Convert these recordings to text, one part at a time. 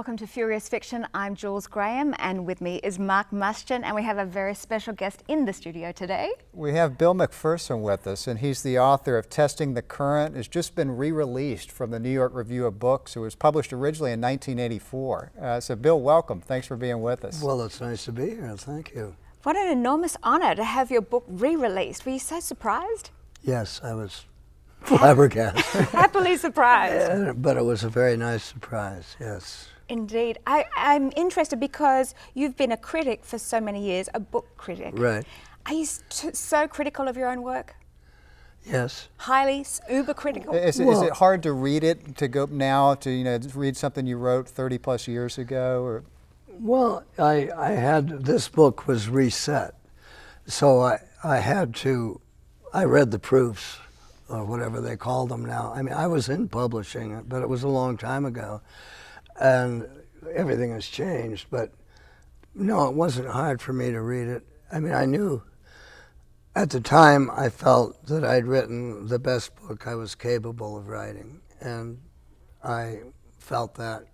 Welcome to Furious Fiction. I'm Jules Graham, and with me is Mark Mustian, and we have a very special guest in the studio today. We have Bill McPherson with us, and he's the author of Testing the Current. It's just been re-released from the New York Review of Books. It was published originally in 1984. So Bill, welcome. Thanks for being with us. Well, it's nice to be here. Thank you. What an enormous honor to have your book re-released. Were you so surprised? Yes, I was flabbergasted. Happily surprised. But it was a very nice surprise, yes. Indeed. I'm interested because you've been a critic for so many years, a book critic. Right. Are you so critical of your own work? Yes. Highly, uber critical? Is it hard to read it, to go now to read something you wrote 30 plus years ago? Or? Well, I had, this book was reset, so I read the proofs, or whatever they call them now. I mean, I was in publishing, but it was a long time ago, and everything has changed. But no, it wasn't hard for me to read it. I mean, I knew at the time I felt that I'd written the best book I was capable of writing, and I felt that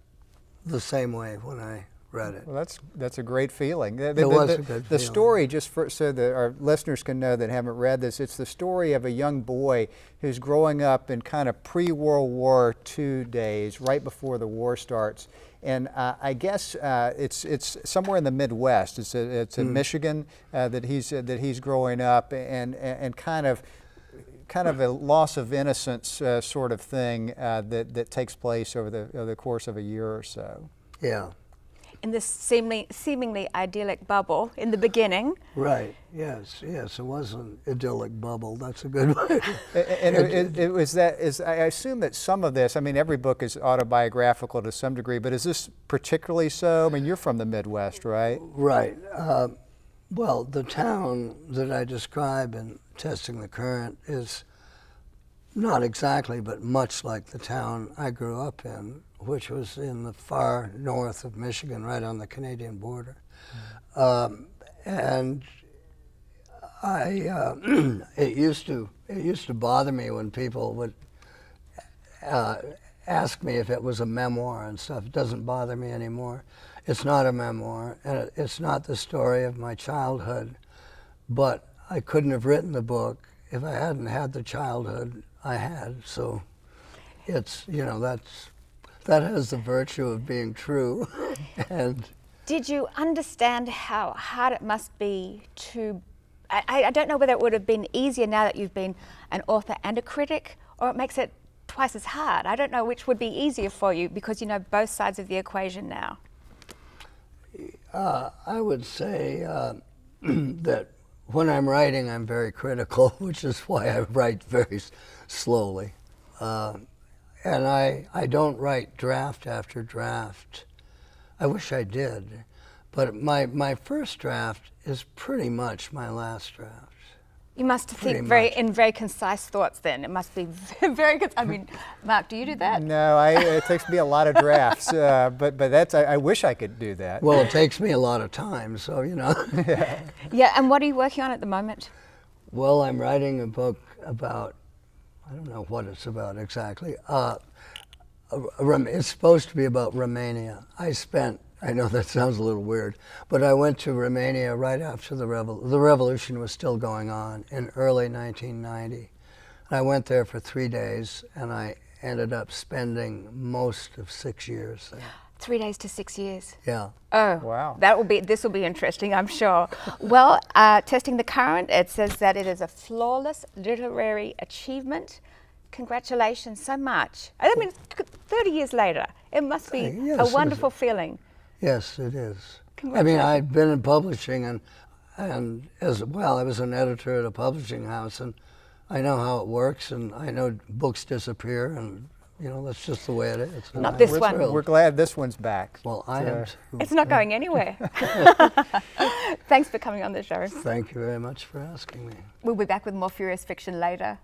the same way when I read it. Well, that's a great feeling. It was a good feeling. The story, just so that our listeners can know that haven't read this, it's the story of a young boy who's growing up in kind of pre-World War II days, right before the war starts. And I guess it's somewhere in the Midwest. It's in Michigan that he's growing up, and kind of a loss of innocence sort of thing that takes place over the course of a year or so. Yeah. In this seemingly idyllic bubble in the beginning. Right. Yes. It was an idyllic bubble. That's a good way. And it was that. I assume that some of this. I mean, every book is autobiographical to some degree, but is this particularly so? I mean, you're from the Midwest, right? Right. Well, the town that I describe in Testing the Current is not exactly, but much like the town I grew up in, which was in the far north of Michigan, right on the Canadian border. And it used to bother me when people would ask me if it was a memoir and stuff. It doesn't bother me anymore. It's not a memoir, and it's not the story of my childhood, but I couldn't have written the book if I hadn't had the childhood I had. So it's, that has the virtue of being true. And did you understand how hard it must be to, I don't know whether it would have been easier now that you've been an author and a critic, or it makes it twice as hard. I don't know which would be easier for you because you know both sides of the equation now. I would say that when I'm writing, I'm very critical, which is why I write very slowly. And I don't write draft after draft. I wish I did. But my first draft is pretty much my last draft. You must think in very concise thoughts then. It must be very good. I mean, Mark, do you do that? No, it takes me a lot of drafts, but that's, I wish I could do that. Well, it takes me a lot of time, so Yeah, and what are you working on at the moment? Well, I'm writing a book about, I don't know what it's about exactly. It's supposed to be about Romania. I know that sounds a little weird, but I went to Romania right after the revolution was still going on in early 1990. I went there for 3 days, and I ended up spending most of 6 years there. 3 days to 6 years. Yeah. Oh, wow. This will be interesting, I'm sure. Well, Testing the Current, it says that it is a flawless literary achievement. Congratulations so much. I mean, 30 years later, it must be a wonderful feeling. Yes, it is. I mean, I've been in publishing, and as well, I was an editor at a publishing house, and I know how it works, and I know books disappear, and that's just the way it is. Not this one. We're glad this one's back. Well, I am too. It's not going anywhere. Thanks for coming on the show. Thank you very much for asking me. We'll be back with more Furious Fiction later.